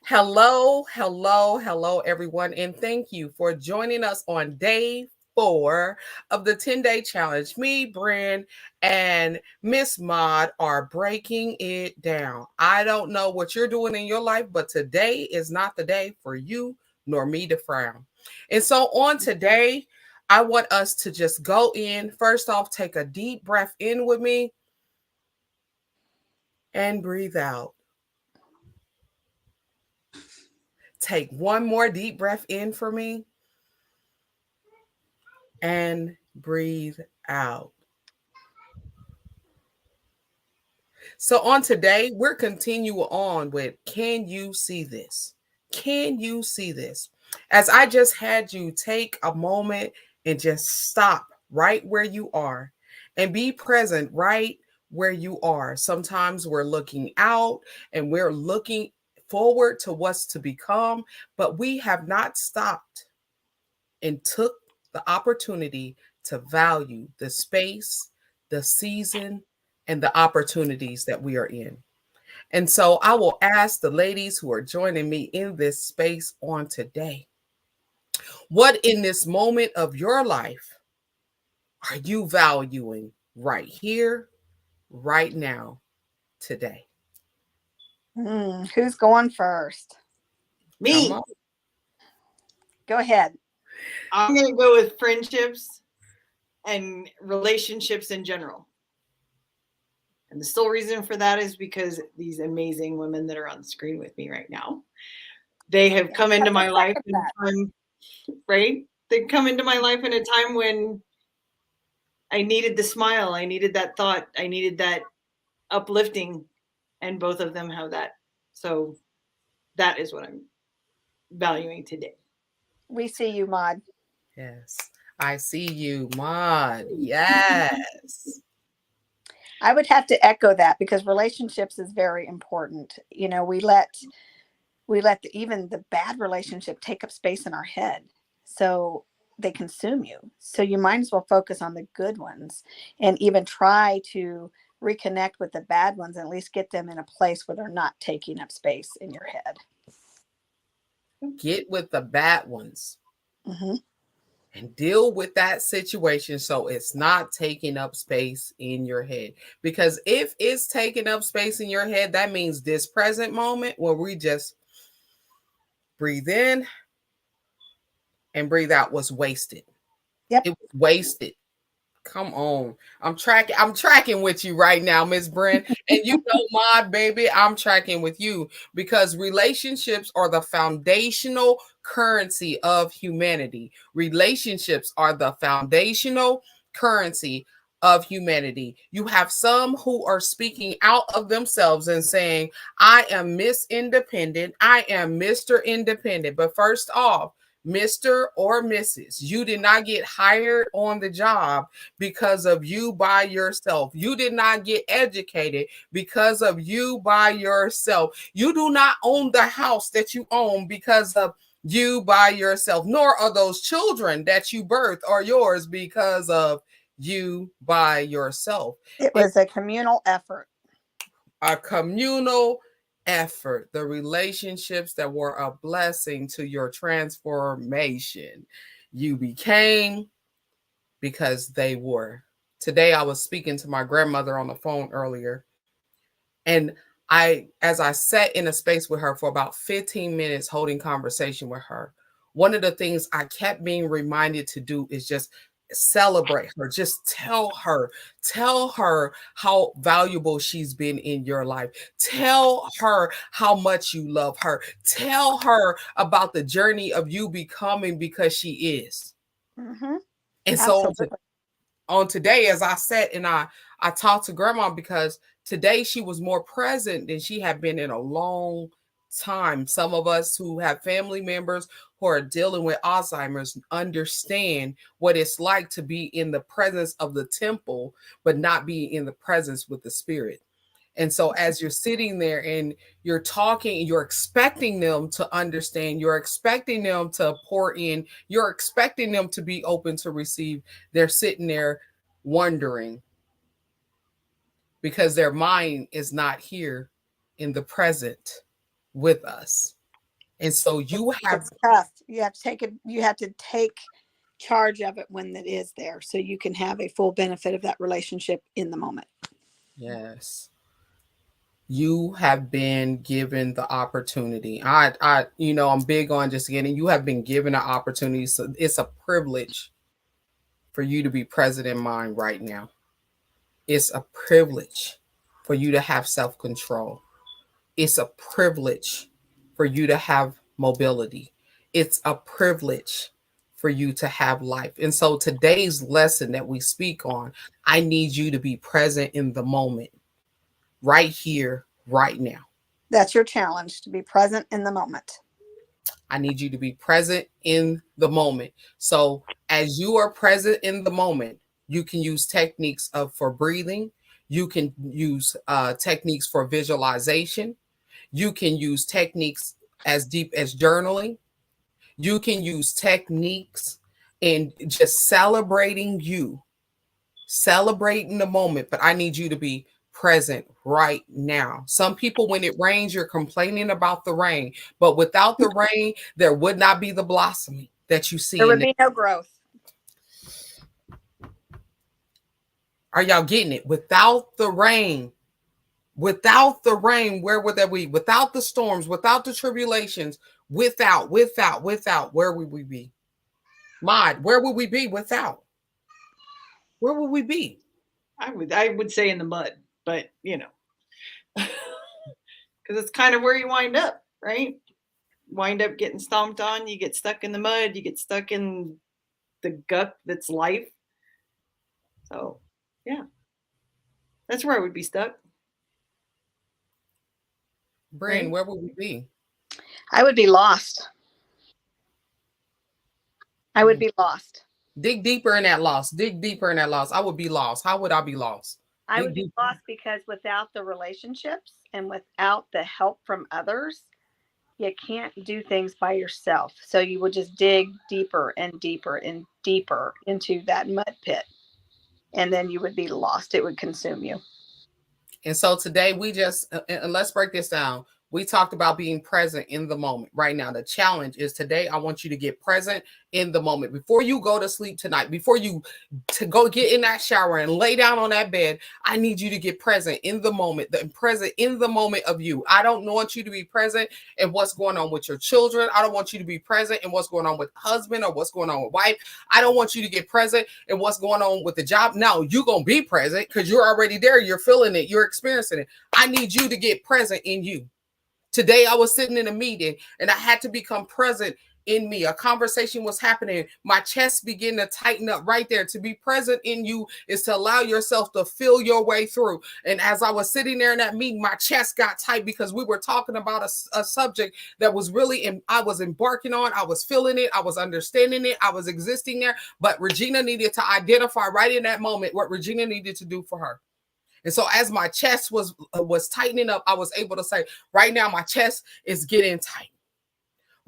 Hello, hello, hello, everyone, and thank you for joining us on day 4 of the 10-day challenge. Me, Bren, and Miss Maud are breaking it down. I don't know what you're doing in your life, but today is not the day for you nor me to frown. And so on today, I want us to just go in. First off, take a deep breath in with me and breathe out. Take one more deep breath in for me and breathe out. So on today, we're continuing on with can you see this? Can you see this? As I just had you take a moment and just stop right where you are and be present right where you are. Sometimes we're looking out and we're looking forward to what's to become, but we have not stopped and took the opportunity to value the space, the season, and the opportunities that we are in. And so I will ask the ladies who are joining me in this space on today, what in this moment of your life are you valuing right here, right now, today? Who's going first? Come Me. on. Go ahead. I'm going to go with friendships and relationships in general. And the sole reason for that is because these amazing women that are on the screen with me right now, they have come into my life in a time, right? They come into my life in a time when I needed the smile, I needed that thought, I needed that uplifting, and both of them have that. So that is what I'm valuing today. We see you, Maud. Yes. I see you, Maud. Yes. I would have to echo that because relationships is very important. Even the bad relationship take up space in our head. So they consume you. So you might as well focus on the good ones and even try to reconnect with the bad ones and at least get them in a place where they're not taking up space in your head. Get with the bad ones. Mm-hmm. And deal with that situation so it's not taking up space in your head. Because if it's taking up space in your head, that means this present moment where we just breathe in and breathe out was wasted. Yep. It was wasted. Come on. I'm tracking with you right now, Miss Brent. And you know, Maud, baby, I'm tracking with you because relationships are the foundational currency of humanity. Relationships are the foundational currency of humanity. You have some who are speaking out of themselves and saying, I am Miss Independent, I am Mr. Independent. But first off, Mr. or Mrs., you did not get hired on the job because of you by yourself. You did not get educated because of you by yourself. You do not own the house that you own because of you by yourself, nor are those children that you birth are yours because of you by yourself. It It's was a communal effort. a communal effort, the relationships that were a blessing to your transformation. You became because they were. Today I was speaking to my grandmother on the phone earlier, and as I sat in a space with her for about 15 minutes holding conversation with her, one of the things I kept being reminded to do is just celebrate her. Just tell her how valuable she's been in your life. Tell her how much you love her. Tell her about the journey of you becoming because she is. Mm-hmm. And so Absolutely. on today, as I sat and I talked to grandma because today she was more present than she had been in a long time. Some of us who have family members who are dealing with Alzheimer's understand what it's like to be in the presence of the temple but not be in the presence with the spirit. And so as you're sitting there and you're talking, you're expecting them to understand, you're expecting them to pour in, you're expecting them to be open to receive. They're sitting there wondering because their mind is not here in the present with us. And so you have It's tough. You have to take it. You have to take charge of it when it is there, so you can have a full benefit of that relationship in the moment. yes. You have been given the opportunity. I'm big on just getting, you have been given an opportunity. So it's a privilege for you to be present in mind right now. It's a privilege for you to have self-control. It's a privilege for you to have mobility. It's a privilege for you to have life. And so today's lesson that we speak on, I need you to be present in the moment, right here, right now. That's your challenge, to be present in the moment. I need you to be present in the moment. So as you are present in the moment, you can use techniques for breathing. You can use techniques for visualization. You can use techniques as deep as journaling. You can use techniques in just celebrating you, celebrating the moment. But I need you to be present right now. Some people, when it rains, you're complaining about the rain, but without the rain, there would not be the blossoming that you see. There would be no growth. Are y'all getting it? Without the rain, where would that be? Without the storms, without the tribulations, without, where would we be? Mod, where would we be without? Where would we be? I would say in the mud, but because it's kind of where you wind up, right? Wind up getting stomped on, you get stuck in the mud, you get stuck in the gut that's life. So yeah, that's where I would be stuck. Bryn, where would we be? I would be lost. I would be lost. Dig deeper in that loss. Dig deeper in that loss. I would be lost. How would I be lost? I would be lost because without the relationships and without the help from others, you can't do things by yourself. So you would just dig deeper and deeper and deeper into that mud pit. And then you would be lost. It would consume you. And so today we just, and let's break this down. We talked about being present in the moment. Right now, the challenge is today, I want you to get present in the moment. Before you go to sleep tonight, before you go get in that shower and lay down on that bed, I need you to get present in the moment, present in the moment of you. I don't want you to be present in what's going on with your children. I don't want you to be present in what's going on with husband or what's going on with wife. I don't want you to get present in what's going on with the job. Now, you're going to be present because you're already there. You're feeling it. You're experiencing it. I need you to get present in you. Today, I was sitting in a meeting and I had to become present in me. A conversation was happening. My chest began to tighten up right there. To be present in you is to allow yourself to feel your way through. And as I was sitting there in that meeting, my chest got tight because we were talking about a subject that was really, I was embarking on. I was feeling it. I was understanding it. I was existing there. But Regina needed to identify right in that moment what Regina needed to do for her. And so as my chest was tightening up, I was able to say, right now, my chest is getting tight.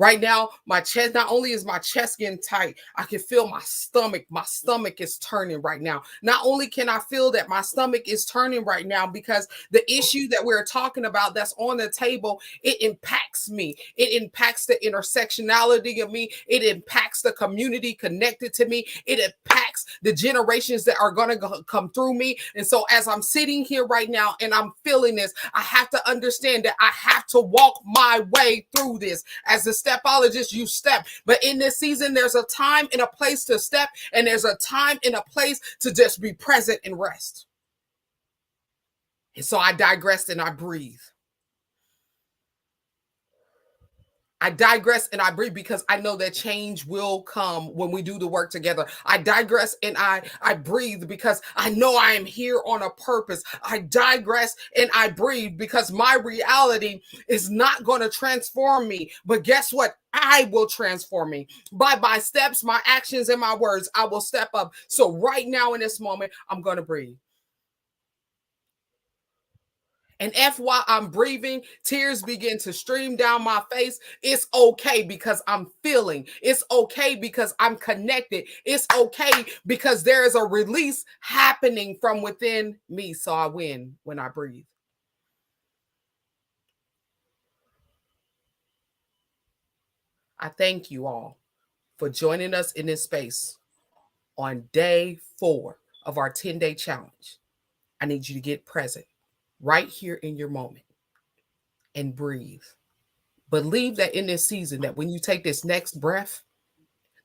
Right now, my chest, not only is my chest getting tight, I can feel my stomach. My stomach is turning right now. Not only can I feel that my stomach is turning right now because the issue that we're talking about that's on the table, it impacts me. It impacts the intersectionality of me. It impacts the community connected to me. It impacts the generations that are going to come through me. And so as I'm sitting here right now and I'm feeling this, I have to understand that I have to walk my way through this. As the stepologist, you step. But in this season, there's a time and a place to step, and there's a time and a place to just be present and rest. And so I digress and I breathe. I digress and I breathe because I know that change will come when we do the work together. I digress and I breathe because I know I am here on a purpose. I digress and I breathe because my reality is not going to transform me. But guess what? I will transform me. By my steps, my actions, and my words, I will step up. So right now in this moment, I'm going to breathe. And while I'm breathing, tears begin to stream down my face. It's okay because I'm feeling. It's okay because I'm connected. It's okay because there is a release happening from within me. So I win when I breathe. I thank you all for joining us in this space on day 4 of our 10-day challenge. I need you to get present right here in your moment and breathe. Believe that in this season, that when you take this next breath,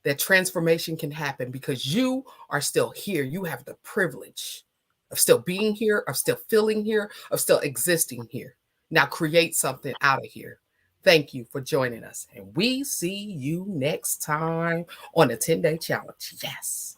that transformation can happen because you are still here. You have the privilege of still being here, of still feeling here, of still existing here. Now create something out of here. Thank you for joining us. And we see you next time on the 10-day challenge. Yes.